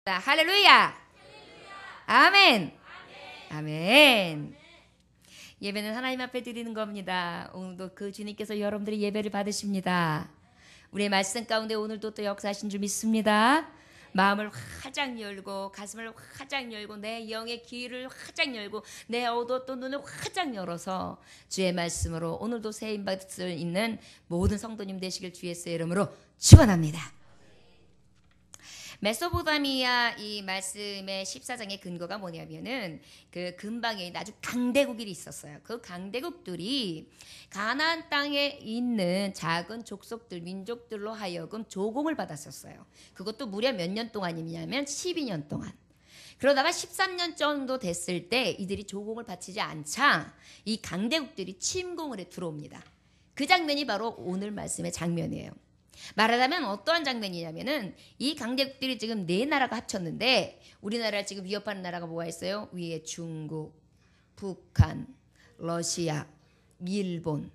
할렐루야. 아멘. 아멘. 예배는 하나님 앞에 드리는 겁니다. 오늘도 그 주님께서 여러분들의 예배를 받으십니다. 우리의 말씀 가운데 오늘도 또 역사하신 줄 믿습니다. 마음을 화장 열고 가슴을 화장 열고 내 영의 귀를 화장 열고 내 얻었던 눈을 화장 열어서 주의 말씀으로 오늘도 세임 받을 수 있는 모든 성도님 되시길 주 예수의 이름으로 축원합니다. 메소포타미아 이 말씀의 14장의 근거가 뭐냐면은 그 근방에 있는 아주 강대국이 있었어요. 그 강대국들이 가나안 땅에 있는 작은 족속들, 민족들로 하여금 조공을 받았었어요. 그것도 무려 몇 년 동안이냐면 12년 동안. 그러다가 13년 정도 됐을 때 이들이 조공을 바치지 않자 이 강대국들이 침공을 해 들어옵니다. 그 장면이 바로 오늘 말씀의 장면이에요. 말하자면 어떠한 장면이냐면은 이 강대국들이 지금 네 나라가 합쳤는데 우리나라를 지금 위협하는 나라가 뭐가 있어요? 위에 중국, 북한, 러시아, 일본.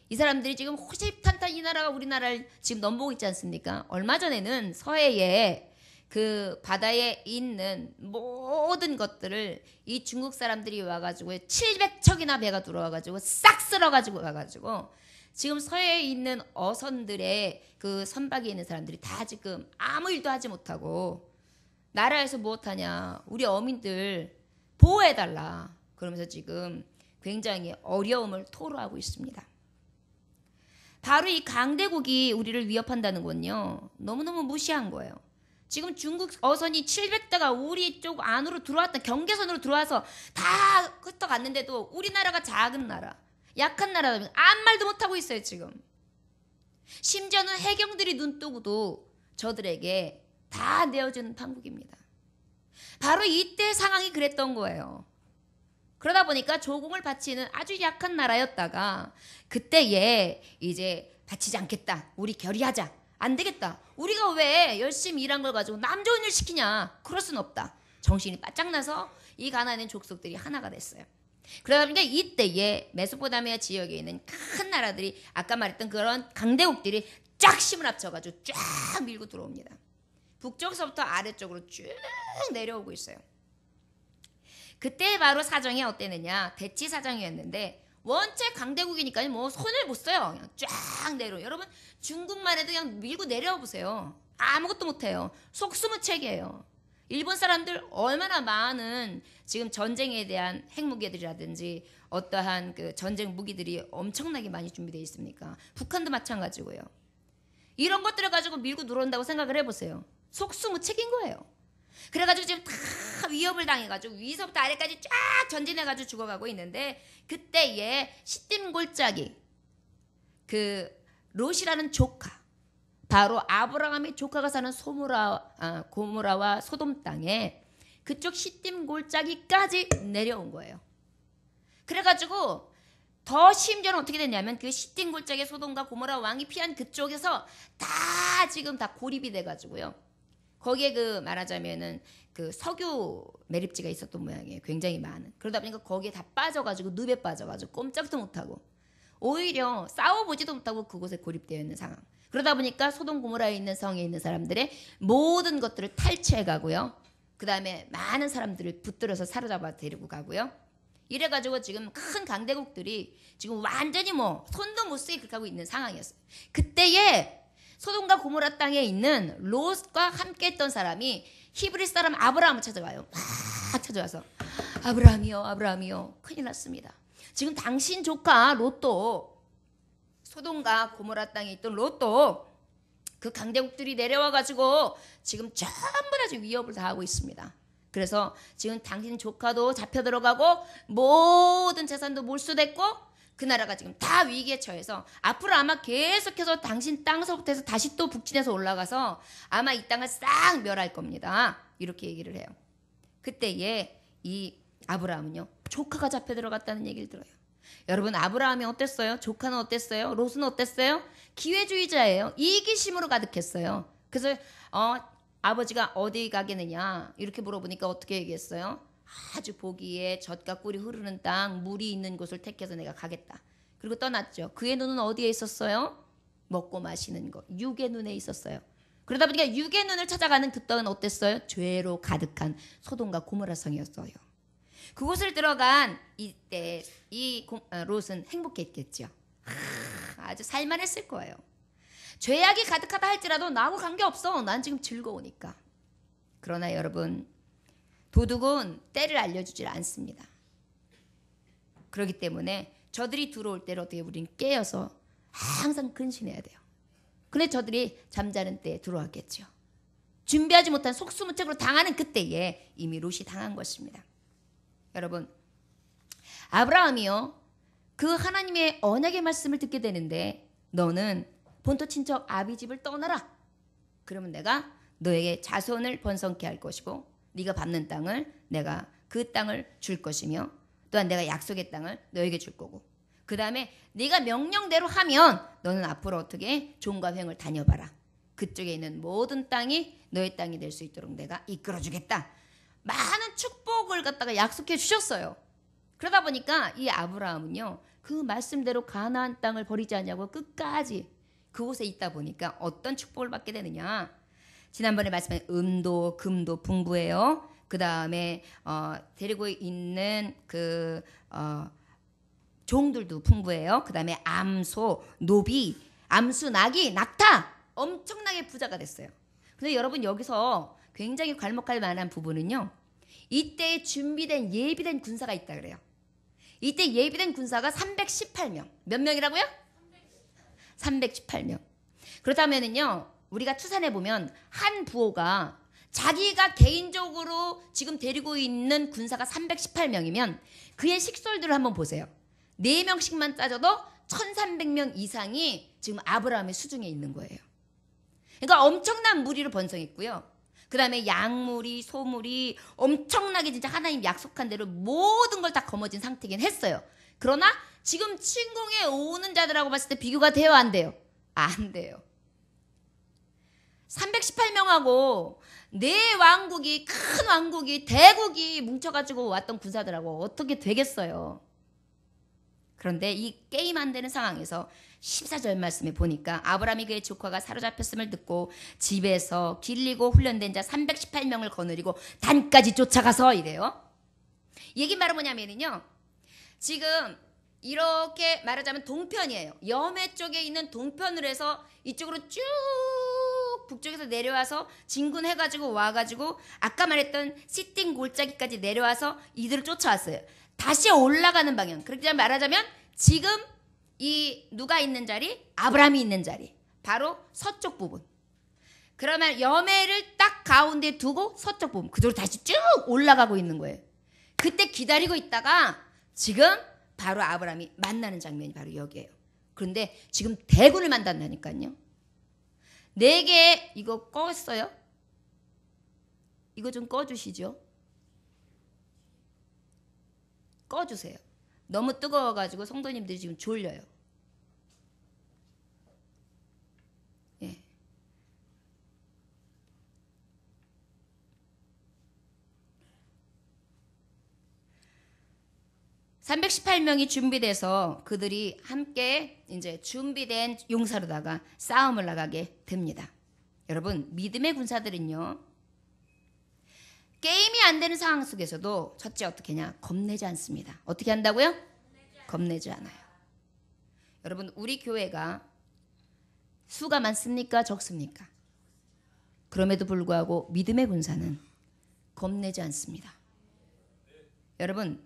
이 사람들이 지금 호시탄탄 이 나라가 우리나라를 지금 넘보고 있지 않습니까? 얼마 전에는 서해에 그 바다에 있는 모든 것들을 이 중국 사람들이 와가지고 700척이나 배가 들어와가지고 싹 쓸어가지고 와가지고 지금 서해에 있는 어선들의 그 선박에 있는 사람들이 다 지금 아무 일도 하지 못하고 나라에서 무엇하냐 우리 어민들 보호해달라 그러면서 지금 굉장히 어려움을 토로하고 있습니다. 바로 이 강대국이 우리를 위협한다는 건요 너무너무 무시한 거예요. 지금 중국 어선이 700대가 우리 쪽 안으로 들어왔다 경계선으로 들어와서 다 흩어갔는데도 우리나라가 작은 나라 약한 나라다 아무 말도 못하고 있어요 지금. 심지어는 해경들이 눈 뜨고도 저들에게 다 내어주는 판국입니다. 바로 이때 상황이 그랬던 거예요. 그러다 보니까 조공을 바치는 아주 약한 나라였다가 그때에 이제 바치지 않겠다 우리 결의하자 안 되겠다 우리가 왜 열심히 일한 걸 가지고 남 좋은 일 시키냐 그럴 순 없다 정신이 바짝 나서 이 가나안의 족속들이 하나가 됐어요. 그러다 보니까 이때에 메소포타미아 지역에 있는 큰 나라들이 아까 말했던 그런 강대국들이 쫙 힘을 합쳐가지고 쫙 밀고 들어옵니다. 북쪽서부터 아래쪽으로 쭉 내려오고 있어요. 그때 바로 사정이 어땠느냐 대치 사정이었는데 원체 강대국이니까 뭐 손을 못 써요. 그냥 쫙 내려. 여러분 중국만 해도 그냥 밀고 내려와 보세요. 아무것도 못해요. 속수무책이에요. 일본 사람들 얼마나 많은 지금 전쟁에 대한 핵무기들이라든지 어떠한 그 전쟁 무기들이 엄청나게 많이 준비되어 있습니까? 북한도 마찬가지고요. 이런 것들을 가지고 밀고 들어온다고 생각을 해보세요. 속수무책인 거예요. 그래가지고 지금 다 위협을 당해가지고 위서부터 아래까지 쫙 전진해가지고 죽어가고 있는데 그때에 시딤 골짜기 그 롯이라는 조카 바로 아브라함의 조카가 사는 고모라와 소돔 땅에 그쪽 시딤 골짜기까지 내려온 거예요. 그래가지고 더 심지어는 어떻게 됐냐면 그 시딤 골짜기 소돔과 고모라 왕이 피한 그쪽에서 다 지금 다 고립이 돼가지고요. 거기에 그 말하자면은 그 석유 매립지가 있었던 모양이에요. 굉장히 많은. 그러다 보니까 거기에 다 빠져가지고 늪에 빠져가지고 꼼짝도 못하고 오히려 싸워보지도 못하고 그곳에 고립되어 있는 상황. 그러다 보니까 소돔 고모라에 있는 성에 있는 사람들의 모든 것들을 탈취해 가고요. 그 다음에 많은 사람들을 붙들어서 사로잡아 데리고 가고요. 이래가지고 지금 큰 강대국들이 지금 완전히 뭐 손도 못 쓰게 그렇게 하고 있는 상황이었어요. 그때에 소돔과 고모라 땅에 있는 롯과 함께 했던 사람이 히브리 사람 아브라함을 찾아가요. 막 찾아와서 아브라함이요 아브라함이요 큰일 났습니다. 지금 당신 조카 롯도 소돔과 고모라 땅에 있던 롯도 그 강대국들이 내려와가지고 지금 전부 다 지금 위협을 당하고 있습니다. 그래서 지금 당신 조카도 잡혀 들어가고 모든 재산도 몰수됐고 그 나라가 지금 다 위기에 처해서 앞으로 아마 계속해서 당신 땅서부터 해서 다시 또 북진해서 올라가서 아마 이 땅을 싹 멸할 겁니다. 이렇게 얘기를 해요. 그때에 이 아브라함은요 조카가 잡혀 들어갔다는 얘기를 들어요. 여러분 아브라함이 어땠어요? 조카는 어땠어요? 롯은 어땠어요? 기회주의자예요. 이기심으로 가득했어요. 그래서 아버지가 어디 가겠느냐 이렇게 물어보니까 어떻게 얘기했어요? 아주 보기에 젖과 꿀이 흐르는 땅 물이 있는 곳을 택해서 내가 가겠다. 그리고 떠났죠. 그의 눈은 어디에 있었어요? 먹고 마시는 것 육의 눈에 있었어요. 그러다 보니까 육의 눈을 찾아가는 그 땅은 어땠어요? 죄로 가득한 소돔과 고모라 성이었어요. 그곳을 들어간 이때 롯은 행복했겠죠. 아주 살만했을 거예요. 죄악이 가득하다 할지라도 나하고 관계없어. 난 지금 즐거우니까. 그러나 여러분, 도둑은 때를 알려주질 않습니다. 그렇기 때문에 저들이 들어올 때를 어떻게 우리는 깨어서 항상 근신해야 돼요. 근데 저들이 잠자는 때에 들어왔겠죠. 준비하지 못한 속수무책으로 당하는 그때에 이미 롯이 당한 것입니다. 여러분, 아브라함이요, 그 하나님의 언약의 말씀을 듣게 되는데 너는 본토 친척 아비 집을 떠나라. 그러면 내가 너에게 자손을 번성케 할 것이고 네가 밟는 땅을 내가 그 땅을 줄 것이며 또한 내가 약속의 땅을 너에게 줄 거고 그 다음에 네가 명령대로 하면 너는 앞으로 어떻게 종과 횡을 다녀봐라. 그쪽에 있는 모든 땅이 너의 땅이 될 수 있도록 내가 이끌어주겠다. 많은 축복을 갖다가 약속해 주셨어요. 그러다 보니까 이 아브라함은요, 그 말씀대로 가나안 땅을 버리지 않냐고 끝까지 그곳에 있다 보니까 어떤 축복을 받게 되느냐. 지난번에 말씀한 은도, 금도 풍부해요. 그 다음에 데리고 있는 종들도 풍부해요. 그 다음에 암소, 노비, 암수, 나귀, 낙타 엄청나게 부자가 됐어요. 근데 여러분 여기서 굉장히 괄목할 만한 부분은요. 이때 준비된 예비된 군사가 있다 그래요. 이때 예비된 군사가 318명. 몇 명이라고요? 318명. 그렇다면은요. 우리가 추산해 보면 한 부호가 자기가 개인적으로 지금 데리고 있는 군사가 318명이면 그의 식솔들을 한번 보세요. 4명씩만 따져도 1300명 이상이 지금 아브라함의 수중에 있는 거예요. 그러니까 엄청난 무리로 번성했고요. 그 다음에 양무리, 소무리 엄청나게 진짜 하나님 약속한 대로 모든 걸 다 거머쥔 상태긴 했어요. 그러나 지금 침공에 오는 자들하고 봤을 때 비교가 돼요? 안 돼요? 안 돼요. 318명하고 네 왕국이, 큰 왕국이, 대국이 뭉쳐가지고 왔던 군사들하고 어떻게 되겠어요? 그런데 이 게임 안 되는 상황에서 14절 말씀에 보니까 아브라함이 그의 조카가 사로잡혔음을 듣고 집에서 길리고 훈련된 자 318명을 거느리고 단까지 쫓아가서 이래요. 얘기 말은 뭐냐면요. 지금 이렇게 말하자면 동편이에요. 염해 쪽에 있는 동편으로 해서 이쪽으로 쭉 북쪽에서 내려와서 진군해가지고 와가지고 아까 말했던 시띵 골짜기까지 내려와서 이들을 쫓아왔어요. 다시 올라가는 방향. 그렇게 말하자면 지금 이 누가 있는 자리? 아브라함이 있는 자리. 바로 서쪽 부분. 그러면 염해를 딱 가운데 두고 서쪽 부분. 그대로 다시 쭉 올라가고 있는 거예요. 그때 기다리고 있다가 지금 바로 아브라함이 만나는 장면이 바로 여기예요. 그런데 지금 대군을 만난다니까요. 4개 이거 껐어요? 이거 좀 꺼주시죠. 꺼주세요. 너무 뜨거워가지고 성도님들이 지금 졸려요. 예. 318명이 준비돼서 그들이 함께 이제 준비된 용사로다가 싸움을 나가게 됩니다. 여러분, 믿음의 군사들은요, 게임이 안 되는 상황 속에서도 첫째 어떻게 하냐? 겁내지 않습니다. 어떻게 한다고요? 겁내지 않아요. 여러분, 우리 교회가 수가 많습니까? 적습니까? 그럼에도 불구하고 믿음의 군사는 겁내지 않습니다. 여러분,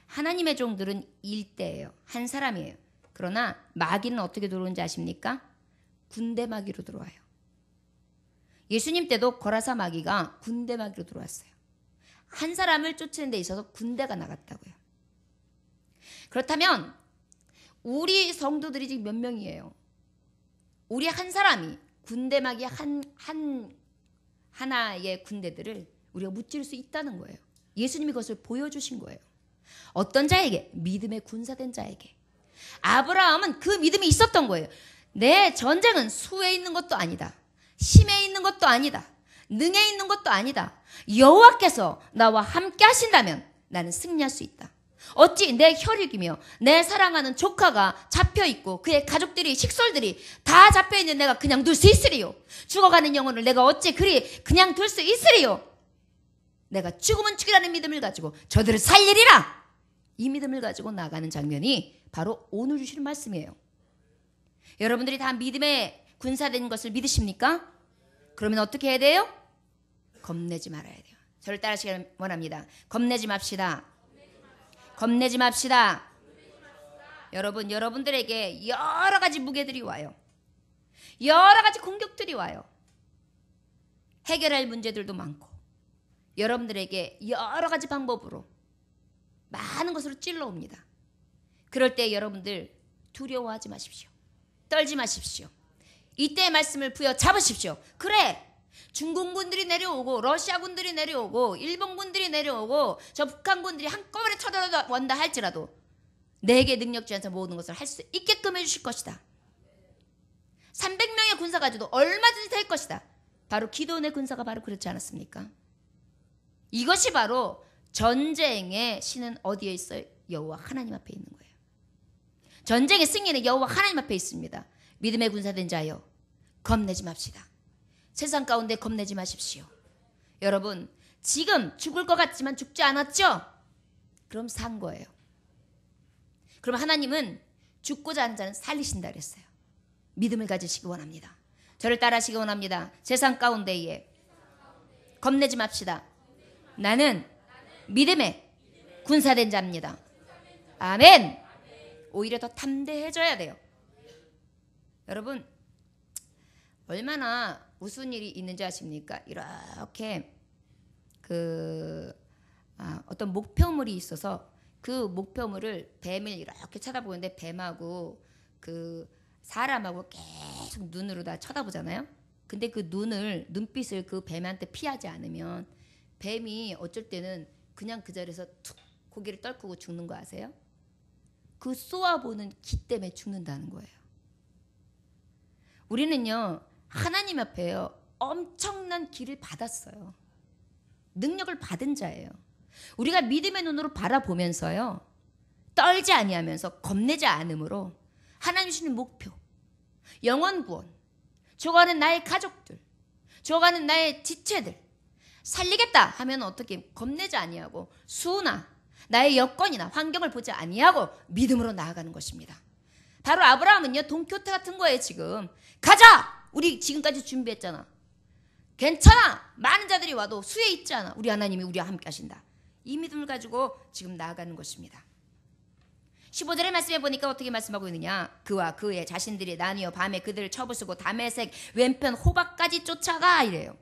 하나님의 종들은 일대예요. 한 사람이에요. 그러나 마귀는 어떻게 들어오는지 아십니까? 군대 마귀로 들어와요. 예수님 때도 거라사 마귀가 군대 마귀로 들어왔어요. 한 사람을 쫓는 데 있어서 군대가 나갔다고요. 그렇다면 우리 성도들이 지금 몇 명이에요? 우리 한 사람이 군대 마귀 하나의 군대들을 우리가 무찌를 수 있다는 거예요. 예수님이 그것을 보여주신 거예요. 어떤 자에게? 믿음의 군사된 자에게. 아브라함은 그 믿음이 있었던 거예요. 내 전쟁은 수에 있는 것도 아니다. 힘에 있는 것도 아니다. 능에 있는 것도 아니다. 여호와께서 나와 함께 하신다면 나는 승리할 수 있다. 어찌 내 혈육이며 내 사랑하는 조카가 잡혀있고 그의 가족들이 식솔들이 다 잡혀있는 내가 그냥 둘 수 있으리요? 죽어가는 영혼을 내가 어찌 그리 그냥 둘 수 있으리요? 내가 죽으면 죽이라는 믿음을 가지고 저들을 살리리라. 이 믿음을 가지고 나가는 장면이 바로 오늘 주시는 말씀이에요. 여러분들이 다 믿음에 군사된 것을 믿으십니까? 그러면 어떻게 해야 돼요? 겁내지 말아야 돼요. 저를 따르시길 원합니다. 겁내지 맙시다. 겁내지 맙시다. 여러분, 여러분들에게 여러 가지 무게들이 와요. 여러 가지 공격들이 와요. 해결할 문제들도 많고 여러분들에게 여러 가지 방법으로 많은 것으로 찔러옵니다. 그럴 때 여러분들 두려워하지 마십시오. 떨지 마십시오. 이때의 말씀을 부여잡으십시오. 그래, 중공군들이 내려오고 러시아군들이 내려오고 일본군들이 내려오고 저 북한군들이 한꺼번에 쳐들어온다 할지라도 내게 능력 주셔서 모든 것을 할 수 있게끔 해주실 것이다. 300명의 군사 가지고도 얼마든지 될 것이다. 바로 기도원의 군사가 바로 그렇지 않았습니까? 이것이 바로 전쟁의 신은 어디에 있어요? 여호와 하나님 앞에 있는 거예요. 전쟁의 승리는 여호와 하나님 앞에 있습니다. 믿음의 군사된 자여, 겁내지 맙시다. 세상 가운데 겁내지 마십시오. 여러분, 지금 죽을 것 같지만 죽지 않았죠? 그럼 산 거예요. 그럼 하나님은 죽고자 하는 자는 살리신다 그랬어요. 믿음을 가지시기 원합니다. 저를 따라하시기 원합니다. 세상 가운데에 겁내지 맙시다. 나는 믿음의 군사된 자입니다. 아멘. 오히려 더 담대해져야 돼요. 여러분, 얼마나 무슨 일이 있는지 아십니까? 이렇게 어떤 목표물이 있어서 그 목표물을 뱀을 이렇게 쳐다보는데 뱀하고 그 사람하고 계속 눈으로 다 쳐다보잖아요. 근데 그 눈빛을 그 뱀한테 피하지 않으면 뱀이 어쩔 때는 그냥 그 자리에서 툭 고개를 떨구고 죽는 거 아세요? 그 쏘아보는 기 때문에 죽는다는 거예요. 우리는요, 하나님 앞에요, 엄청난 기를 받았어요. 능력을 받은 자예요. 우리가 믿음의 눈으로 바라보면서요, 떨지 아니하면서 겁내지 않음으로 하나님 주시는 목표, 영원 구원, 죽어가는 나의 가족들, 죽어가는 나의 지체들 살리겠다 하면 어떻게 겁내지 아니하고 수나 나의 여건이나 환경을 보지 아니하고 믿음으로 나아가는 것입니다. 바로 아브라함은요, 돈키호테 같은 거예요. 지금 가자! 우리 지금까지 준비했잖아. 괜찮아! 많은 자들이 와도 수에 있지 않아. 우리 하나님이 우리와 함께 하신다. 이 믿음을 가지고 지금 나아가는 것입니다. 15절의 말씀에 보니까 어떻게 말씀하고 있느냐. 그와 그의 자신들이 나뉘어 밤에 그들을 쳐부수고 다메섹 왼편 호박까지 쫓아가 이래요.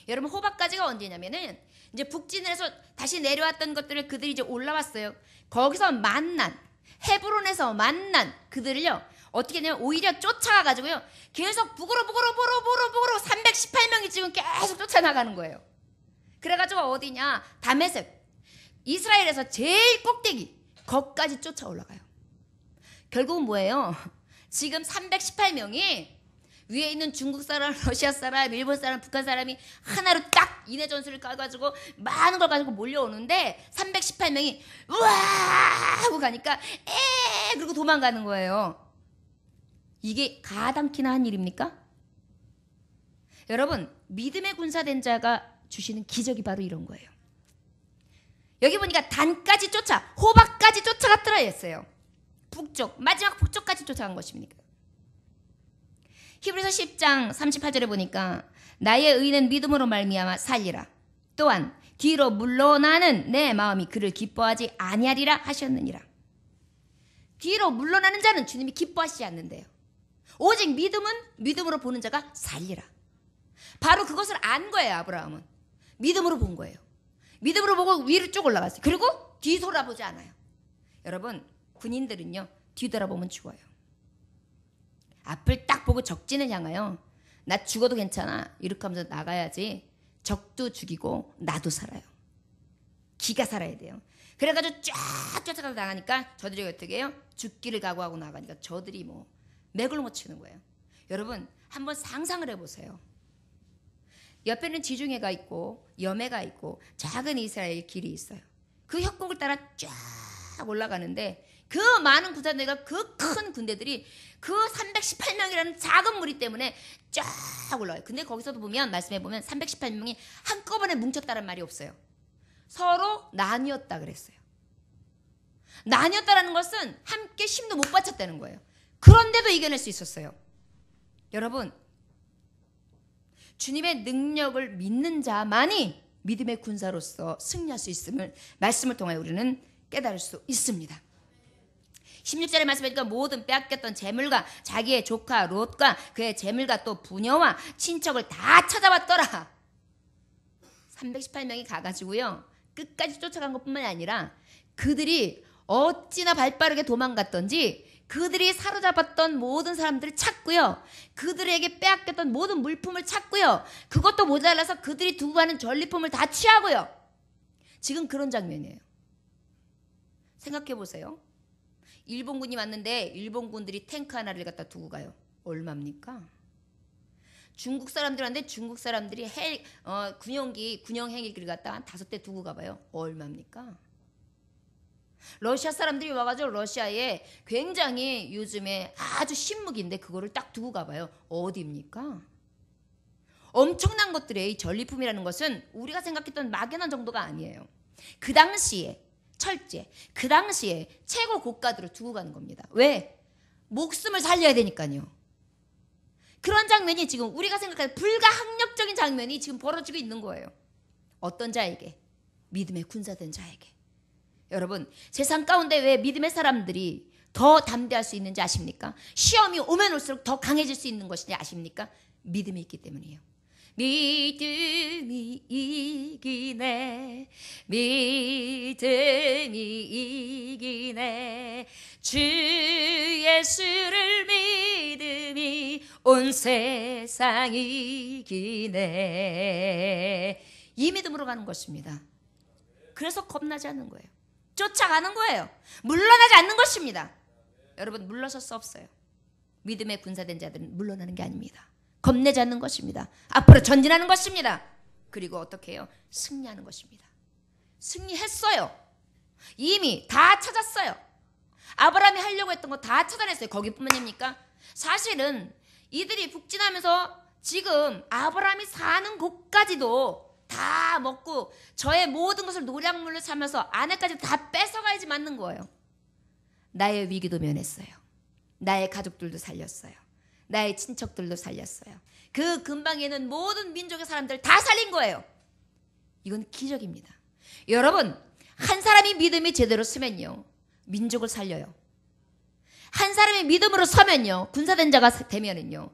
여러분, 호박까지가 언제냐면은 이제 북진을 해서 다시 내려왔던 것들을 그들이 이제 올라왔어요. 거기서 만난, 헤브론에서 만난 그들을요, 어떻게 되냐면 오히려 쫓아가가지고요, 계속 북으로 318명이 지금 계속 쫓아나가는 거예요. 그래가지고 어디냐, 다메섹, 이스라엘에서 제일 꼭대기 거기까지 쫓아 올라가요. 결국은 뭐예요? 지금 318명이 위에 있는 중국 사람, 러시아 사람, 일본 사람, 북한 사람이 하나로 딱 인해 전술을 까가지고 많은 걸 가지고 몰려오는데 318명이 우와 하고 가니까 그리고 도망가는 거예요. 이게 가당키나 한 일입니까? 여러분, 믿음의 군사된 자가 주시는 기적이 바로 이런 거예요. 여기 보니까 단까지 쫓아, 호박까지 쫓아갔더라 했어요. 북쪽, 마지막 북쪽까지 쫓아간 것입니까? 히브리서 10장 38절에 보니까 나의 의는 믿음으로 말미암아 살리라. 또한 뒤로 물러나는 내 마음이 그를 기뻐하지 아니하리라 하셨느니라. 뒤로 물러나는 자는 주님이 기뻐하시지 않는데요. 오직 믿음은 믿음으로 보는 자가 살리라. 바로 그것을 안 거예요. 아브라함은 믿음으로 본 거예요. 믿음으로 보고 위로 쭉 올라갔어요. 그리고 뒤돌아보지 않아요. 여러분, 군인들은요, 뒤돌아보면 죽어요. 앞을 딱 보고 적진을 향하여 나 죽어도 괜찮아 이렇게 하면서 나가야지 적도 죽이고 나도 살아요. 기가 살아야 돼요. 그래가지고 쫙 쫓아가서 나가니까 저들이 어떻게 해요? 죽기를 각오하고 나가니까 저들이 뭐 맥을 못 치는 거예요. 여러분, 한번 상상을 해보세요. 옆에는 지중해가 있고 염해가 있고 작은 이스라엘 길이 있어요. 그 협곡을 따라 쫙 올라가는데 그 많은 군사들과 그 큰 군대들이 그 318명이라는 작은 무리 때문에 쫙 올라가요. 근데 거기서도 보면 말씀해 보면 318명이 한꺼번에 뭉쳤다는 말이 없어요. 서로 나뉘었다 그랬어요. 나뉘었다라는 것은 함께 힘도 못 바쳤다는 거예요. 그런데도 이겨낼 수 있었어요. 여러분, 주님의 능력을 믿는 자만이 믿음의 군사로서 승리할 수 있음을 말씀을 통하여 우리는 깨달을 수 있습니다. 16절의 말씀에 보니까 모든 빼앗겼던 재물과 자기의 조카 롯과 그의 재물과 또 부녀와 친척을 다 찾아왔더라. 318명이 가가지고요 끝까지 쫓아간 것뿐만이 아니라 그들이 어찌나 발빠르게 도망갔던지 그들이 사로잡았던 모든 사람들을 찾고요. 그들에게 빼앗겼던 모든 물품을 찾고요. 그것도 모자라서 그들이 두고 가는 전리품을 다 취하고요. 지금 그런 장면이에요. 생각해 보세요. 일본군이 왔는데 일본군들이 탱크 하나를 갖다 두고 가요. 얼마입니까? 중국 사람들 왔는데 중국 사람들이 군용 헬기를 갖다 한 5대 두고 가봐요. 얼마입니까? 러시아 사람들이 와가지고 러시아에 굉장히 요즘에 아주 신무기인데 그거를 딱 두고 가봐요. 어디입니까? 엄청난 것들의 전리품이라는 것은 우리가 생각했던 막연한 정도가 아니에요. 그 당시에 철제, 그 당시에 최고 고가들을 두고 가는 겁니다. 왜? 목숨을 살려야 되니까요. 그런 장면이 지금 우리가 생각하는 불가항력적인 장면이 지금 벌어지고 있는 거예요. 어떤 자에게? 믿음의 군사된 자에게. 여러분, 세상 가운데 왜 믿음의 사람들이 더 담대할 수 있는지 아십니까? 시험이 오면 올수록 더 강해질 수 있는 것인지 아십니까? 믿음이 있기 때문이에요. 믿음이 이기네, 믿음이 이기네, 주 예수를 믿음이 온 세상 이기네. 이 믿음으로 가는 것입니다. 그래서 겁나지 않는 거예요. 쫓아가는 거예요. 물러나지 않는 것입니다. 여러분, 물러설 수 없어요. 믿음의 군사된 자들은 물러나는 게 아닙니다. 겁내지 않는 것입니다. 앞으로 전진하는 것입니다. 그리고 어떻게 해요? 승리하는 것입니다. 승리했어요. 이미 다 찾았어요. 아브라함이 하려고 했던 거 다 찾아냈어요. 거기뿐만입니까? 사실은 이들이 북진하면서 지금 아브라함이 사는 곳까지도 다 먹고 저의 모든 것을 노략물로 삼아서 아내까지 다 뺏어가야지 맞는 거예요. 나의 위기도 면했어요. 나의 가족들도 살렸어요. 나의 친척들도 살렸어요. 그 근방에 있는 모든 민족의 사람들 다 살린 거예요. 이건 기적입니다. 여러분, 한 사람이 믿음이 제대로 서면요 민족을 살려요. 한 사람이 믿음으로 서면요 군사된 자가 되면은요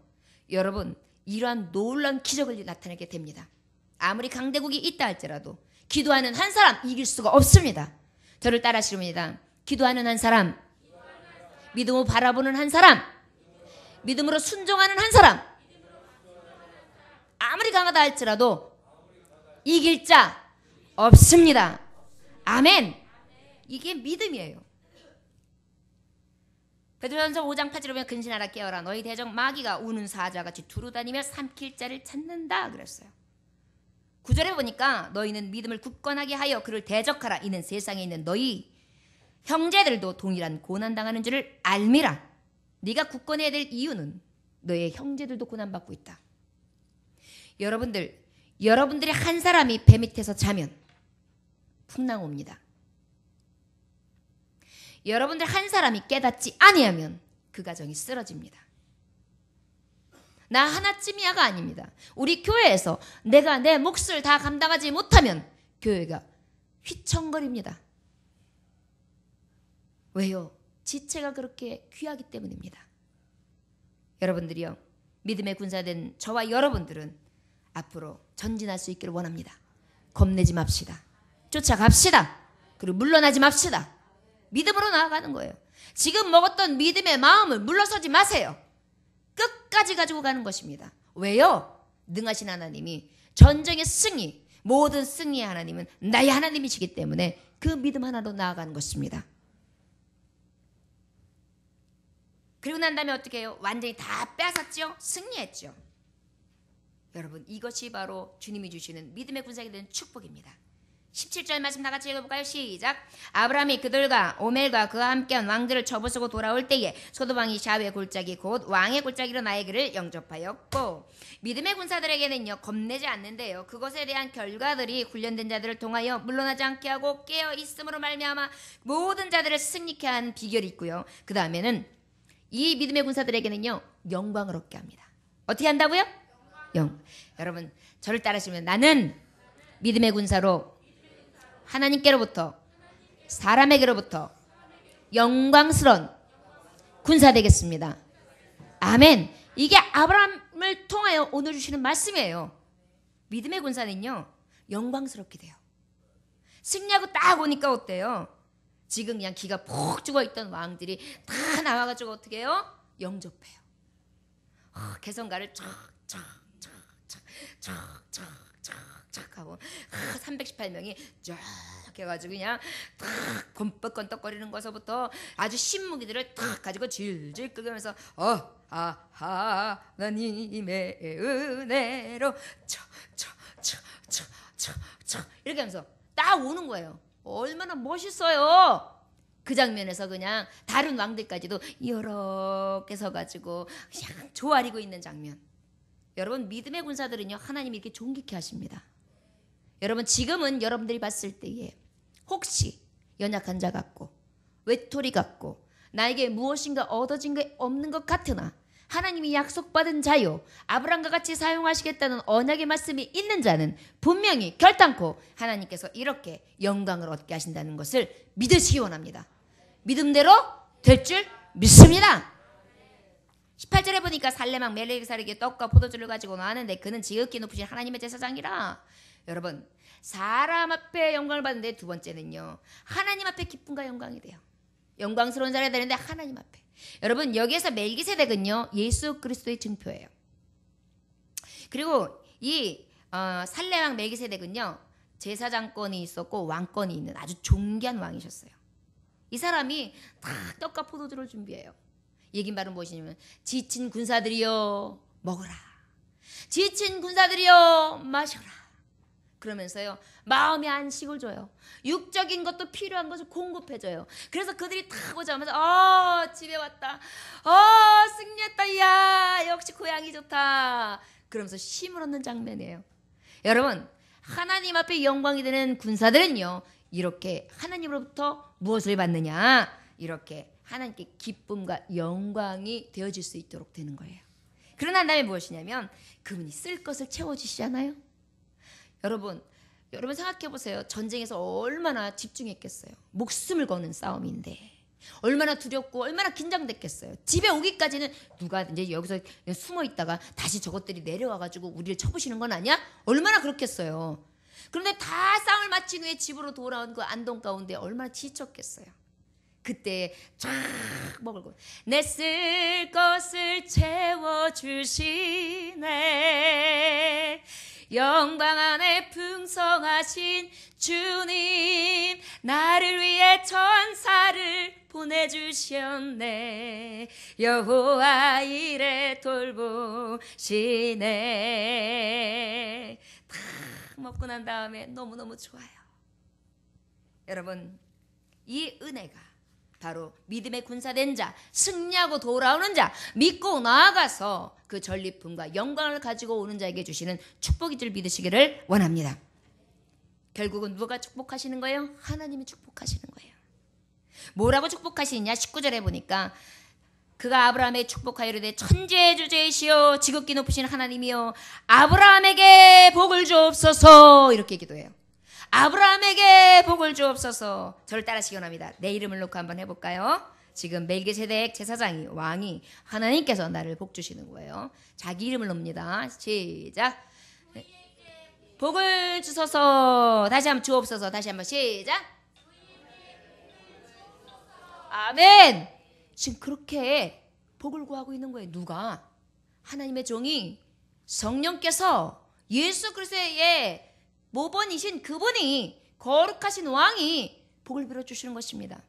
여러분, 이러한 놀라운 기적을 나타내게 됩니다. 아무리 강대국이 있다 할지라도 기도하는 한 사람 이길 수가 없습니다. 저를 따라하시렵니다. 기도하는 한 사람, 믿음으로 바라보는 한 사람, 믿음으로 순종하는 한 사람, 아무리 강하다 할지라도 이길 자 없습니다. 아멘. 이게 믿음이에요. 베드로전서 5장 8절에 보면 근신하라 깨어라 너희 대적 마귀가 우는 사자같이 두루다니며 삼킬 자를 찾는다 그랬어요. 9절에 보니까 너희는 믿음을 굳건하게 하여 그를 대적하라. 이는 세상에 있는 너희 형제들도 동일한 고난당하는 줄을 알미라. 네가 굳건해야 될 이유는 너의 형제들도 고난받고 있다. 여러분들이 한 사람이 배 밑에서 자면 풍랑 옵니다. 여러분들 한 사람이 깨닫지 아니하면 그 가정이 쓰러집니다. 나 하나쯤이야가 아닙니다. 우리 교회에서 내가 내 몫을 다 감당하지 못하면 교회가 휘청거립니다. 왜요? 지체가 그렇게 귀하기 때문입니다. 여러분들이요, 믿음의 군사된 저와 여러분들은 앞으로 전진할 수 있기를 원합니다. 겁내지 맙시다. 쫓아갑시다. 그리고 물러나지 맙시다. 믿음으로 나아가는 거예요. 지금 먹었던 믿음의 마음을 물러서지 마세요. 끝까지 가지고 가는 것입니다. 왜요? 능하신 하나님이 전쟁의 승리, 모든 승리의 하나님은 나의 하나님이시기 때문에 그 믿음 하나로 나아가는 것입니다. 그리고 난 다음에 어떻게 해요? 완전히 다 뺏었죠? 승리했죠. 여러분, 이것이 바로 주님이 주시는 믿음의 군사에게 되는 축복입니다. 17절 말씀 다 같이 읽어볼까요? 시작. 아브라함이 그들과 오멜과 그와 함께한 왕들을 쳐부수고 돌아올 때에 소돔왕이 샤웨의 골짜기 곧 왕의 골짜기로 나에게를 영접하였고, 믿음의 군사들에게는요 겁내지 않는데요, 그것에 대한 결과들이 훈련된 자들을 통하여 물러나지 않게 하고 깨어 있음으로 말미암아 모든 자들을 승리케 한 비결이 있고요, 그 다음에는 이 믿음의 군사들에게는요 영광을 얻게 합니다. 어떻게 한다고요? 여러분 저를 따르시면 나는 믿음의 군사로 하나님께로부터 사람에게로부터 영광스러운 군사 되겠습니다. 아멘. 이게 아브라함을 통하여 오늘 주시는 말씀이에요. 믿음의 군사는요 영광스럽게 돼요. 승리하고 딱 오니까 어때요? 지금 그냥 기가 푹 죽어있던 왕들이 다 나와가지고 어떻게 해요? 영접해요. 개성가를 쫙 하고 318명이 쫙 해가지고 그냥 탁 건떡건떡거리는 것서부터 아주 신무기들을 탁 가지고 질질 끄면서 하나님의 은혜로 이렇게 하면서 딱 오는 거예요. 얼마나 멋있어요. 그 장면에서 그냥 다른 왕들까지도 이렇게 서가지고 그냥 조아리고 있는 장면. 여러분 믿음의 군사들은요 하나님이 이렇게 존귀케 하십니다. 여러분 지금은 여러분들이 봤을 때에 혹시 연약한 자 같고 외톨이 같고 나에게 무엇인가 얻어진 게 없는 것 같으나 하나님이 약속받은 자요 아브라함과 같이 사용하시겠다는 언약의 말씀이 있는 자는 분명히 결단코 하나님께서 이렇게 영광을 얻게 하신다는 것을 믿으시기 원합니다. 믿음대로 될 줄 믿습니다. 18절에 보니까 살레망 멜기세덱에게 떡과 포도주를 가지고 나왔는데 그는 지극히 높으신 하나님의 제사장이라. 여러분 사람 앞에 영광을 받는데 두 번째는요 하나님 앞에 기쁨과 영광이 돼요. 영광스러운 자리가 되는데 하나님 앞에. 여러분 여기에서 멜기세덱은요 예수 그리스도의 증표예요. 그리고 이 살레망 멜기세덱은요 제사장권이 있었고 왕권이 있는 아주 존귀한 왕이셨어요. 이 사람이 다 떡과 포도주를 준비해요. 얘긴 말은 무엇이냐면 지친 군사들이여 먹어라, 지친 군사들이여 마셔라. 그러면서요 마음의 안식을 줘요. 육적인 것도 필요한 것을 공급해줘요. 그래서 그들이 다 오자마자 집에 왔다, 승리했다, 야 역시 고향이 좋다 그러면서 힘을 얻는 장면이에요. 여러분 하나님 앞에 영광이 되는 군사들은요 이렇게 하나님으로부터 무엇을 받느냐, 이렇게 하나님께 기쁨과 영광이 되어질 수 있도록 되는 거예요. 그러나 다음에 무엇이냐면 그분이 쓸 것을 채워주시잖아요. 여러분 생각해 보세요. 전쟁에서 얼마나 집중했겠어요. 목숨을 거는 싸움인데 얼마나 두렵고 얼마나 긴장됐겠어요. 집에 오기까지는 누가 이제 여기서 숨어 있다가 다시 저것들이 내려와가지고 우리를 쳐부시는 건 아니야? 얼마나 그렇겠어요. 그런데 다 싸움을 마친 후에 집으로 돌아온 그 안동 가운데 얼마나 지쳤겠어요. 그때 쫙 먹을 거, 내 쓸 것을 채워주시네. 영광 안에 풍성하신 주님, 나를 위해 천사를 보내주셨네. 여호와 이래 돌보시네. 다 먹고 난 다음에 너무너무 좋아요. 여러분 이 은혜가 바로 믿음의 군사된 자, 승리하고 돌아오는 자, 믿고 나아가서 그 전리품과 영광을 가지고 오는 자에게 주시는 축복인 줄 믿으시기를 원합니다. 결국은 누가 축복하시는 거예요? 하나님이 축복하시는 거예요. 뭐라고 축복하시느냐? 19절에 보니까 그가 아브라함에 축복하여 이르되 천지의 주제이시여 지극히 높으신 하나님이여 아브라함에게 복을 주옵소서, 이렇게 기도해요. 아브라함에게 복을 주옵소서. 저를 따라하시기 원합니다. 내 이름을 놓고 한번 해볼까요? 지금 멜기세덱 제사장이, 왕이, 하나님께서 나를 복 주시는 거예요. 자기 이름을 놓습니다. 시작. 복을 주소서. 다시 한번 주옵소서. 다시 한번 시작. 아멘. 지금 그렇게 복을 구하고 있는 거예요. 누가? 하나님의 종이, 성령께서, 예수 그리스도의 모본이신 그분이, 거룩하신 왕이 복을 빌어주시는 것입니다.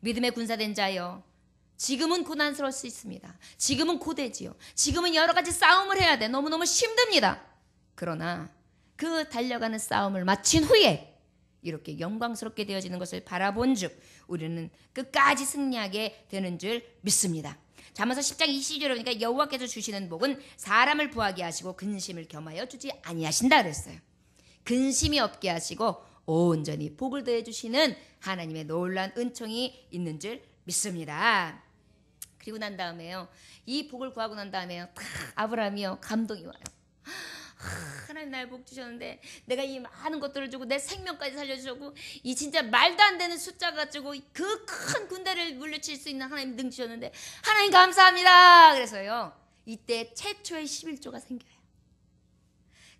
믿음의 군사된 자여, 지금은 고난스러울 수 있습니다. 지금은 고되지요. 지금은 여러 가지 싸움을 해야 돼. 너무너무 힘듭니다. 그러나 그 달려가는 싸움을 마친 후에 이렇게 영광스럽게 되어지는 것을 바라본 즉 우리는 끝까지 승리하게 되는 줄 믿습니다. 잠언서 10장 20절에 보니까 여호와께서 주시는 복은 사람을 부하게 하시고 근심을 겸하여 주지 아니하신다 그랬어요. 근심이 없게 하시고 온전히 복을 더해 주시는 하나님의 놀라운 은총이 있는 줄 믿습니다. 그리고 난 다음에요. 이 복을 구하고 난 다음에요. 아브라함이요. 감동이 와요. 하나님 날 복 주셨는데 내가 이 많은 것들을 주고 내 생명까지 살려주셨고 이 진짜 말도 안 되는 숫자 가지고 그 큰 군대를 물리칠 수 있는 하나님 등 주셨는데 하나님 감사합니다. 그래서요. 이때 최초의 11조가 생겨요.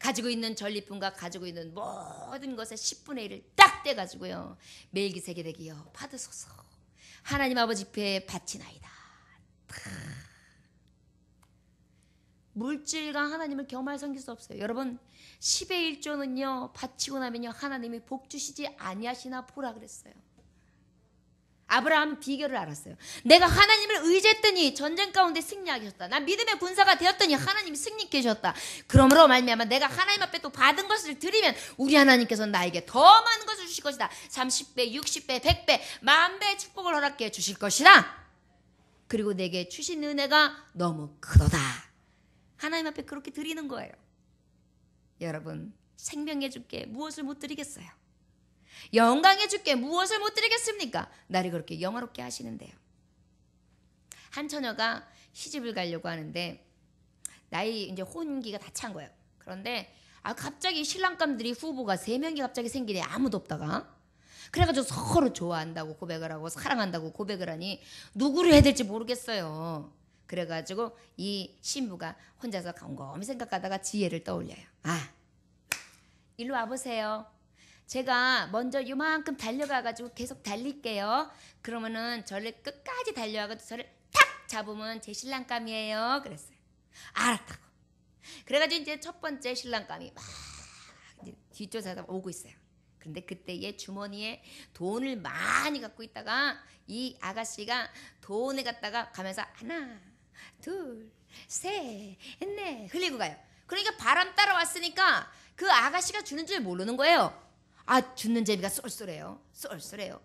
가지고 있는 전리품과 가지고 있는 모든 것의 10분의 1을 딱 떼가지고요. 멜기세덱이여 받으소서. 하나님 아버지 께 바치나이다. 물질과 하나님을 겸할 섬길 수 없어요. 여러분 10의 1조는요. 바치고 나면요. 하나님이 복 주시지 아니하시나 보라 그랬어요. 아브라함은 비결을 알았어요. 내가 하나님을 의지했더니 전쟁 가운데 승리하게 하셨다. 난 믿음의 군사가 되었더니 하나님이 승리케 하셨다. 그러므로 말미암아 내가 하나님 앞에 또 받은 것을 드리면 우리 하나님께서 나에게 더 많은 것을 주실 것이다. 30배, 60배, 100배, 10,000배의 축복을 허락해 주실 것이다. 그리고 내게 주신 은혜가 너무 크도다. 하나님 앞에 그렇게 드리는 거예요. 여러분 생명의 주께 무엇을 못 드리겠어요? 영광의 주께 무엇을 못 드리겠습니까? 나를 그렇게 영화롭게 하시는데요. 한 처녀가 시집을 가려고 하는데 나이 이제 혼기가 다 찬 거예요. 그런데 갑자기 신랑감들이 후보가 3명이 갑자기 생기네. 아무도 없다가. 그래가지고 서로 좋아한다고 고백을 하고 사랑한다고 고백을 하니 누구를 해야 될지 모르겠어요. 그래가지고 이 신부가 혼자서 곰곰이 생각하다가 지혜를 떠올려요. 일로 와보세요. 제가 먼저 요만큼 달려가가지고 계속 달릴게요. 그러면은 저를 끝까지 달려가지고 저를 탁 잡으면 제 신랑감이에요. 그랬어요. 알았다고. 그래가지고 이제 첫 번째 신랑감이 막 뒤쫓아서 오고 있어요. 근데 그때에 주머니에 돈을 많이 갖고 있다가 이 아가씨가 돈을 갖다가 가면서 하나, 둘, 셋, 넷 흘리고 가요. 그러니까 바람 따라왔으니까 그 아가씨가 주는 줄 모르는 거예요. 주는 재미가 쏠쏠해요. 쏠쏠해요.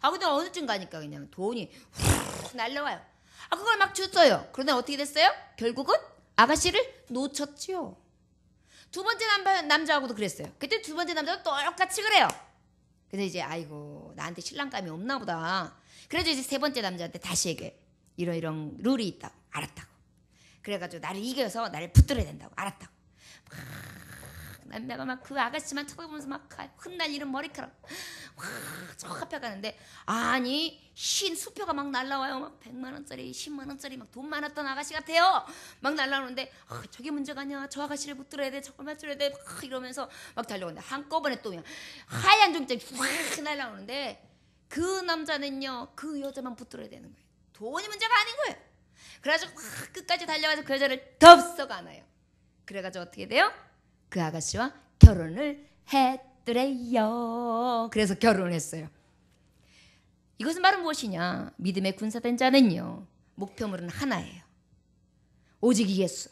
근데 어느 쯤 가니까 그냥 돈이 훅 날라와요. 그걸 막 줬어요. 그런데 어떻게 됐어요? 결국은 아가씨를 놓쳤지요. 두 번째 남자하고도 그랬어요. 그때 두 번째 남자도 똑같이 그래요. 그래서 이제 아이고 나한테 신랑감이 없나 보다. 그래서 이제 세 번째 남자한테 다시 얘기해. 이런 룰이 있다고. 알았다고. 그래가지고 나를 이겨서 나를 붙들어야 된다고. 알았다고. 내가 막 그 아가씨만 쳐다보면서 막 흩날리는 머리카락 저 앞에 가는데 아니 흰 수표가 막 날라와요. 막 100만원짜리 10만원짜리 막 돈 많았던 아가씨 같아요. 막 날라오는데 저게 문제가 아니야. 저 아가씨를 붙들어야 돼. 저걸 맞춰야 돼. 막 이러면서 막 달려오는데 한꺼번에 또 그냥 하얀 종이장이 확 날라오는데 그 남자는요 그 여자만 붙들어야 되는 거예요. 돈이 문제가 아닌 거예요. 그래가지고 막 끝까지 달려가서 그 여자를 덥석 안아요. 그래가지고 어떻게 돼요? 그 아가씨와 결혼을 했더래요. 그래서 결혼을 했어요. 이것은 바로 무엇이냐? 믿음의 군사된 자는요 목표물은 하나예요. 오직 예수,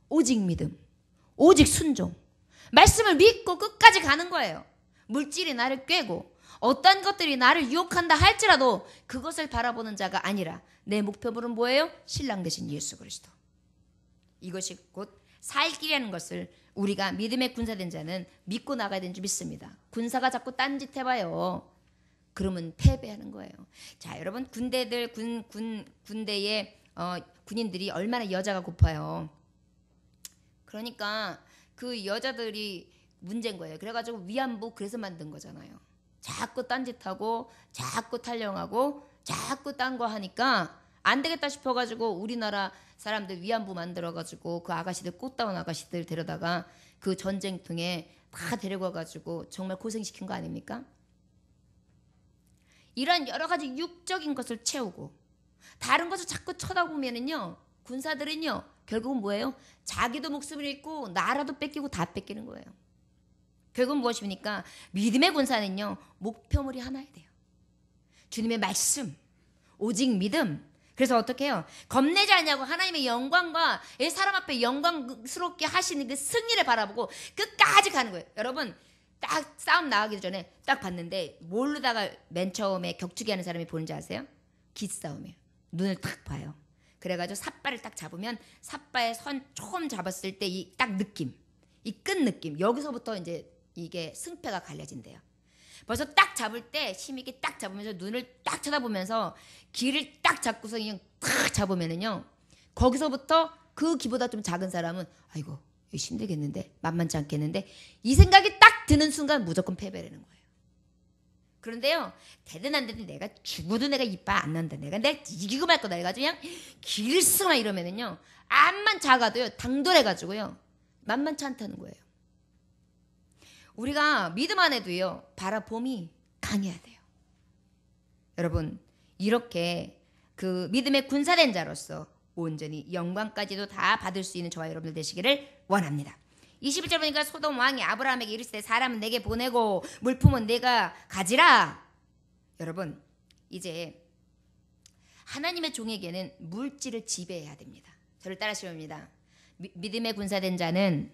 오직 믿음, 오직 순종. 말씀을 믿고 끝까지 가는 거예요. 물질이 나를 꿰고 어떤 것들이 나를 유혹한다 할지라도 그것을 바라보는 자가 아니라 내 목표물은 뭐예요? 신랑 되신 예수 그리스도. 이것이 곧 살 길이라는 것을 우리가 믿음의 군사된 자는 믿고 나가야 되는 줄 믿습니다. 군사가 자꾸 딴짓 해봐요. 그러면 패배하는 거예요. 자, 여러분 군대의 군인들이 얼마나 여자가 고파요. 그러니까 그 여자들이 문제인 거예요. 그래가지고 위안부 그래서 만든 거잖아요. 자꾸 딴짓하고 자꾸 탈령하고 자꾸 딴 거 하니까 안 되겠다 싶어가지고 우리나라 사람들 위안부 만들어가지고 그 아가씨들 꽃다운 아가씨들 데려다가 그 전쟁통에 다 데려가가지고 정말 고생시킨 거 아닙니까? 이런 여러 가지 육적인 것을 채우고 다른 것을 자꾸 쳐다보면은요 군사들은요 결국은 뭐예요? 자기도 목숨을 잃고 나라도 뺏기고 다 뺏기는 거예요. 결국은 무엇입니까? 믿음의 군사는요 목표물이 하나야 돼요. 주님의 말씀, 오직 믿음. 그래서 어떻게 해요? 겁내지 않냐고 하나님의 영광과 사람 앞에 영광스럽게 하시는 그 승리를 바라보고 끝까지 가는 거예요. 여러분 딱 싸움 나가기 전에 딱 봤는데 모르다가 맨 처음에 격투기 하는 사람이 보는지 아세요? 기싸움이에요. 눈을 딱 봐요. 그래가지고 삿발을 딱 잡으면 삿발에 선 처음 잡았을 때 이 딱 느낌, 이 끈 느낌, 여기서부터 이제 이게 승패가 갈려진대요. 벌써 딱 잡을 때 힘있게 딱 잡으면서 눈을 딱 쳐다보면서 기를 딱 잡고서 그냥 딱 잡으면은요, 거기서부터 그 기보다 좀 작은 사람은 아이고 이거 힘들겠는데, 만만치 않겠는데, 이 생각이 딱 드는 순간 무조건 패배라는 거예요. 그런데요, 되든 안 되든 내가 죽어도 내가 이빨 안 난다, 내가 이기고 말 거다 해가지고 그냥 길쓰나 이러면은요, 암만 작아도요 당돌해가지고요 만만치 않다는 거예요. 우리가 믿음 안에도요 바라봄이 강해야 돼요. 여러분, 이렇게 그 믿음의 군사된 자로서 온전히 영광까지도 다 받을 수 있는 저와 여러분들 되시기를 원합니다. 21절 보니까 소돔 왕이 아브라함에게 이르시되 사람은 내게 보내고 물품은 내가 가지라. 여러분, 이제 하나님의 종에게는 물질을 지배해야 됩니다. 저를 따라하시면 됩니다. 믿음의 군사된 자는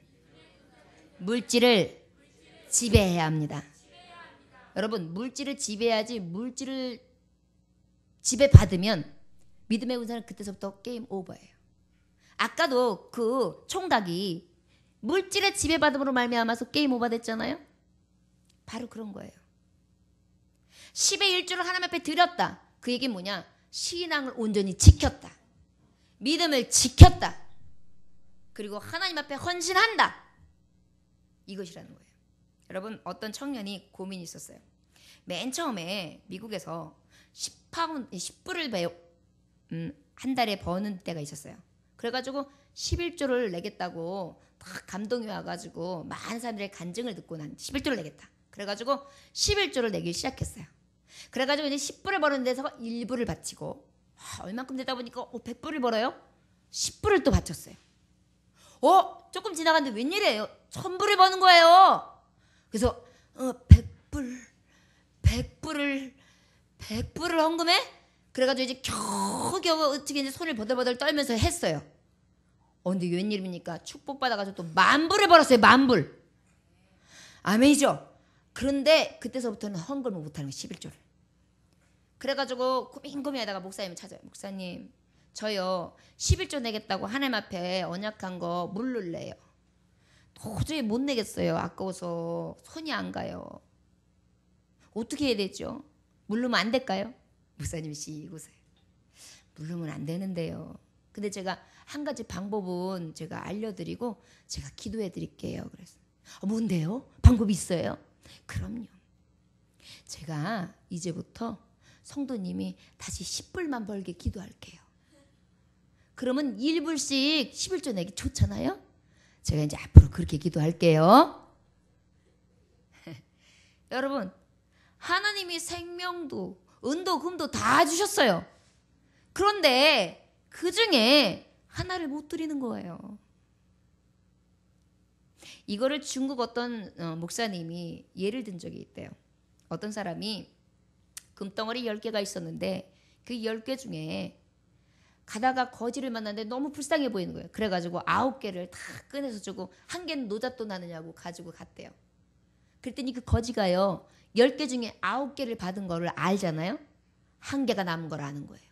물질을 지배해야 합니다. 여러분, 물질을 지배해야지. 물질을 지배받으면 믿음의 군사는 그때서부터 게임 오버예요. 아까도 그 총각이 물질의 지배받음으로 말미암아서 게임 오버 됐잖아요. 바로 그런 거예요. 10의 1조를 하나님 앞에 드렸다. 그 얘기는 뭐냐? 신앙을 온전히 지켰다. 믿음을 지켰다. 그리고 하나님 앞에 헌신한다. 이것이라는 거예요. 여러분, 어떤 청년이 고민이 있었어요. 맨 처음에 미국에서 10불을 한 달에 버는 때가 있었어요. 그래가지고 11조를 내겠다고 딱 감동이 와가지고 많은 사람들의 간증을 듣고 난 11조를 내겠다. 그래가지고 11조를 내기 시작했어요. 그래가지고 이제 10불을 버는 데서 1불을 바치고, 얼만큼 되다 보니까 100불을 벌어요. 10불을 또 바쳤어요. 조금 지나갔는데 웬일이에요? 1000불을 버는 거예요. 그래서 100불을 헌금해? 그래가지고 이제 겨우겨우 어떻게 이제 손을 버들버들 떨면서 했어요. 근데 웬일입니까? 축복받아가지고 또 10,000불을 벌었어요. 10,000불. 아멘이죠? 그런데 그때서부터는 헌금을 못하는 거예요. 11조를. 그래가지고 고민하다가 목사님을 찾아요. 목사님, 저요 11조 내겠다고 하나님 앞에 언약한 거 물를래요. 도저히 못 내겠어요. 아까워서 손이 안 가요. 어떻게 해야 되죠? 물르면 안 될까요? 목사님이 씩 웃어요. 물르면 안 되는데요. 근데 제가 한 가지 방법은 제가 알려드리고 제가 기도해 드릴게요. 그래서 뭔데요? 방법이 있어요? 그럼요. 제가 이제부터 성도님이 다시 10불만 벌게 기도할게요. 그러면 1불씩 11조 내기 좋잖아요. 제가 이제 앞으로 그렇게 기도할게요. 여러분, 하나님이 생명도 은도 금도 다 주셨어요. 그런데 그 중에 하나를 못 드리는 거예요. 이거를 중국 어떤 목사님이 예를 든 적이 있대요. 어떤 사람이 금덩어리 10개가 있었는데 그 10개 중에 가다가 거지를 만났는데 너무 불쌍해 보이는 거예요. 그래가지고 9개를 다 꺼내서 주고 1개는 노잣돈 하느냐고 가지고 갔대요. 그랬더니 그 거지가요 10개 중에 9개를 받은 거를 알잖아요. 1개가 남은 걸 아는 거예요.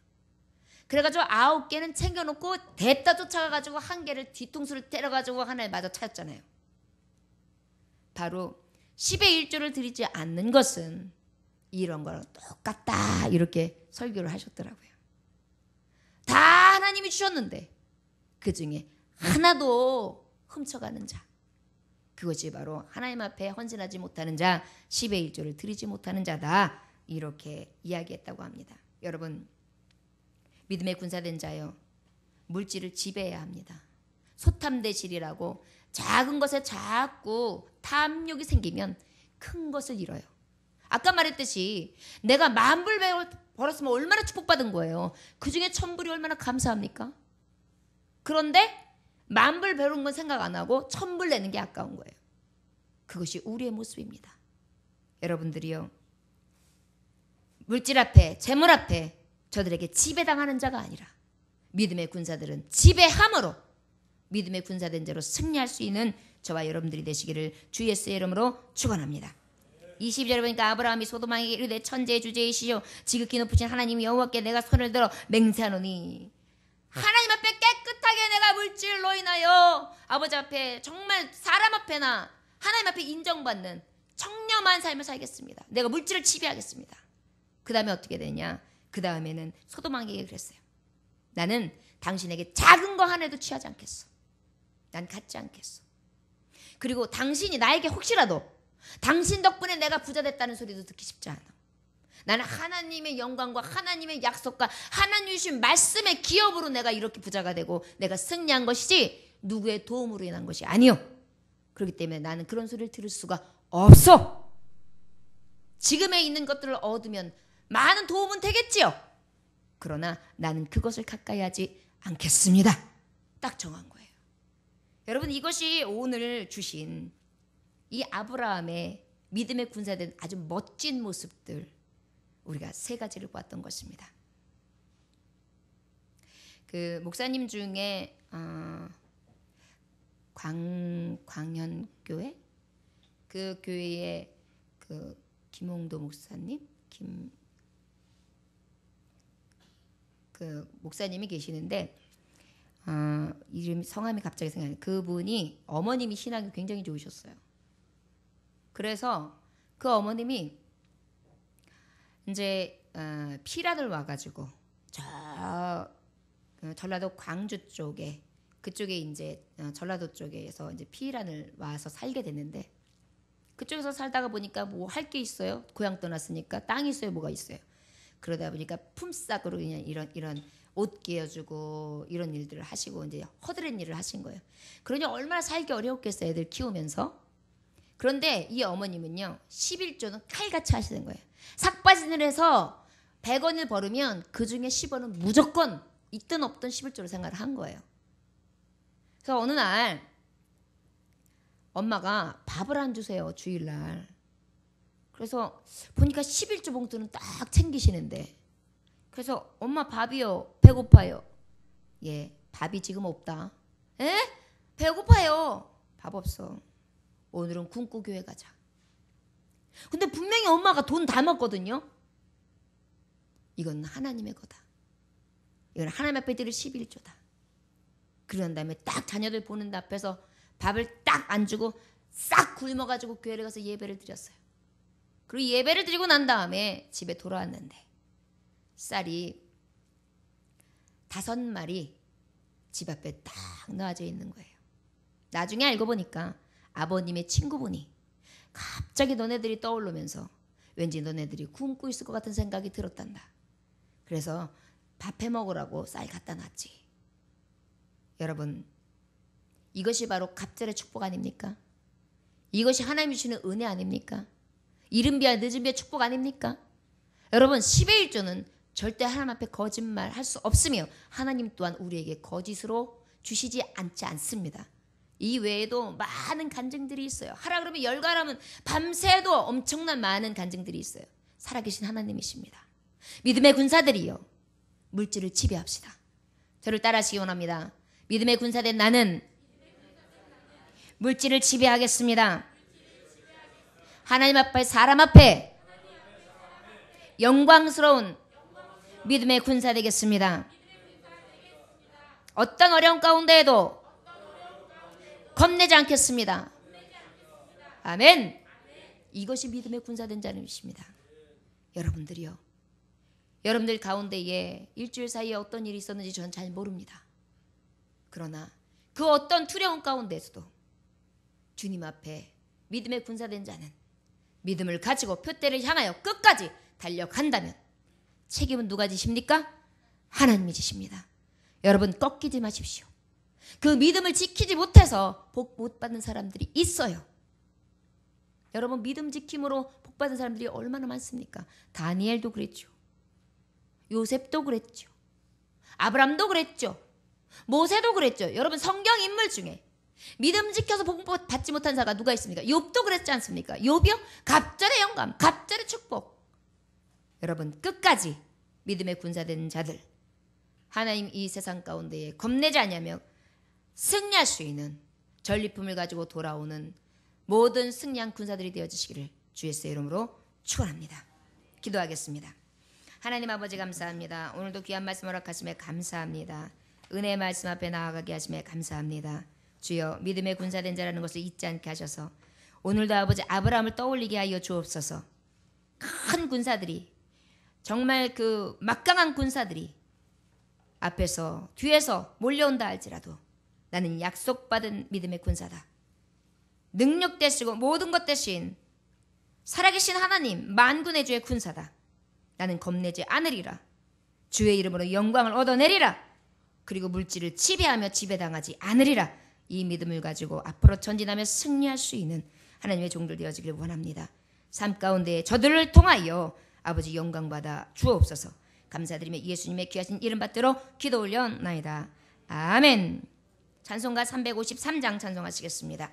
그래가지고 9개는 챙겨놓고 댔다 쫓아가가지고 1개를 뒤통수를 때려가지고 하나에 맞아 찾았잖아요. 바로 10의 1조를 드리지 않는 것은 이런 거랑 똑같다, 이렇게 설교를 하셨더라고요. 다 하나님이 주셨는데 그 중에 하나도 훔쳐가는 자, 그것이 바로 하나님 앞에 헌신하지 못하는 자, 10의 1조를 드리지 못하는 자다, 이렇게 이야기했다고 합니다. 여러분, 믿음의 군사된 자요, 물질을 지배해야 합니다. 소탐대실이라고 작은 것에 자꾸 탐욕이 생기면 큰 것을 잃어요. 아까 말했듯이 내가 10,000불 벌었으면 얼마나 축복받은 거예요. 그중에 1,000불이 얼마나 감사합니까? 그런데 10,000불 벌은 건 생각 안 하고 1,000불 내는 게 아까운 거예요. 그것이 우리의 모습입니다. 여러분들이요, 물질 앞에, 재물 앞에 저들에게 지배당하는 자가 아니라 믿음의 군사들은 지배함으로 믿음의 군사된 자로 승리할 수 있는 저와 여러분들이 되시기를 주 예수의 이름으로 축원합니다. 22절에 보니까 아브라함이 소돔왕에게 이르되 천지의 주제이시오 지극히 높으신 하나님 여호와께 내가 손을 들어 맹세하노니 하나님 앞에 깨끗하게 내가 물질로 인하여 아버지 앞에 정말 사람 앞에나 하나님 앞에 인정받는 청렴한 삶을 살겠습니다. 내가 물질을 지배하겠습니다. 그 다음에 어떻게 되냐? 그 다음에는 소돔왕에게 그랬어요. 나는 당신에게 작은 거 하나도 취하지 않겠어. 난 갖지 않겠어. 그리고 당신이 나에게 혹시라도 당신 덕분에 내가 부자 됐다는 소리도 듣기 쉽지 않아. 나는 하나님의 영광과 하나님의 약속과 하나님이 주신 말씀의 기업으로 내가 이렇게 부자가 되고 내가 승리한 것이지 누구의 도움으로 인한 것이 아니요. 그렇기 때문에 나는 그런 소리를 들을 수가 없어. 지금에 있는 것들을 얻으면 많은 도움은 되겠지요. 그러나 나는 그것을 가까이 하지 않겠습니다. 딱 정한 거예요. 여러분 이것이 오늘 주신 이 아브라함의 믿음의 군사된 아주 멋진 모습들 우리가 세 가지를 보았던 것입니다. 그 목사님 중에 광현교회 그 교회의 그 김홍도 목사님 그 목사님이 계시는데 이름 성함이 갑자기 생각나요. 그분이 어머님이 신앙이 굉장히 좋으셨어요. 그래서 그 어머님이 이제 피란을 와가지고 저 전라도 광주 쪽에 그쪽에 이제 전라도 쪽에서 이제 피란을 와서 살게 됐는데 그쪽에서 살다가 보니까 뭐 할 게 있어요. 고향 떠났으니까 땅이 있어요. 뭐가 있어요. 그러다 보니까 품삯으로 그냥 이런 옷 끼워주고 이런 일들을 하시고 이제 허드렛 일을 하신 거예요. 그러니 얼마나 살기 어려웠겠어요. 애들 키우면서. 그런데 이 어머님은요 11조는 칼같이 하시는 거예요. 삭바진을 해서 100원을 벌으면 그중에 10원은 무조건 있든 없든 11조로 생각을 한 거예요. 그래서 어느 날 엄마가 밥을 안 주세요. 주일날. 그래서 보니까 11조 봉투는 딱 챙기시는데 그래서 엄마 밥이요. 배고파요. 예, 밥이 지금 없다. 에? 배고파요. 밥 없어. 오늘은 군구교회 가자. 근데 분명히 엄마가 돈 담았거든요. 이건 하나님의 거다. 이건 하나님 앞에 드릴 11조다. 그런 다음에 딱 자녀들 보는 앞에서 밥을 딱 안 주고 싹 굶어가지고 교회를 가서 예배를 드렸어요. 그리고 예배를 드리고 난 다음에 집에 돌아왔는데 쌀이 5마리 집 앞에 딱 놓아져 있는 거예요. 나중에 알고 보니까 아버님의 친구분이 갑자기 너네들이 떠오르면서 왠지 너네들이 굶고 있을 것 같은 생각이 들었단다. 그래서 밥 해 먹으라고 쌀 갖다 놨지. 여러분 이것이 바로 갑절의 축복 아닙니까? 이것이 하나님이 주시는 은혜 아닙니까? 이른 비와 늦은 비의 축복 아닙니까? 여러분 10의 1조는 절대 하나님 앞에 거짓말 할 수 없으며 하나님 또한 우리에게 거짓으로 주시지 않지 않습니다. 이 외에도 많은 간증들이 있어요. 하라 그러면 열가라면 밤새도 엄청난 많은 간증들이 있어요. 살아계신 하나님이십니다. 믿음의 군사들이요. 물질을 지배합시다. 저를 따라하시기 원합니다. 믿음의 군사된 나는 물질을 지배하겠습니다. 하나님 앞에 사람 앞에 영광스러운 믿음의 군사 되겠습니다. 어떤 어려운 가운데에도 겁내지 않겠습니다. 아멘. 이것이 믿음의 군사된 자님이십니다. 여러분들이요. 여러분들 가운데에 일주일 사이에 어떤 일이 있었는지 저는 잘 모릅니다. 그러나 그 어떤 두려움 가운데서도 주님 앞에 믿음의 군사된 자는 믿음을 가지고 표대를 향하여 끝까지 달려간다면 책임은 누가 지십니까? 하나님이 지십니다. 여러분 꺾이지 마십시오. 그 믿음을 지키지 못해서 복 못 받는 사람들이 있어요. 여러분 믿음 지킴으로 복 받은 사람들이 얼마나 많습니까? 다니엘도 그랬죠. 요셉도 그랬죠. 아브람도 그랬죠. 모세도 그랬죠. 여러분 성경 인물 중에 믿음 지켜서 복 받지 못한 자가 누가 있습니까? 욥도 그랬지 않습니까? 욥이요? 갑절의 영감, 갑절의 축복. 여러분 끝까지 믿음의 군사된 자들 하나님 이 세상 가운데에 겁내지 않으며 승리할 수 있는 전리품을 가지고 돌아오는 모든 승리한 군사들이 되어주시기를 주 예수의 이름으로 축원합니다. 기도하겠습니다. 하나님 아버지 감사합니다. 오늘도 귀한 말씀 허락하심에 감사합니다. 은혜의 말씀 앞에 나아가게 하심에 감사합니다. 주여 믿음의 군사된 자라는 것을 잊지 않게 하셔서 오늘도 아버지 아브라함을 떠올리게 하여 주옵소서. 큰 군사들이 정말 그 막강한 군사들이 앞에서 뒤에서 몰려온다 할지라도 나는 약속받은 믿음의 군사다. 능력 되시고 모든 것 대신 살아계신 하나님 만군의 주의 군사다. 나는 겁내지 않으리라. 주의 이름으로 영광을 얻어내리라. 그리고 물질을 지배하며 지배당하지 않으리라. 이 믿음을 가지고 앞으로 전진하며 승리할 수 있는 하나님의 종들 되어지기를 원합니다. 삶 가운데 저들을 통하여 아버지 영광받아 주옵소서. 감사드리며 예수님의 귀하신 이름 받들어 기도 올려나이다. 아멘. 찬송가 353장 찬송하시겠습니다.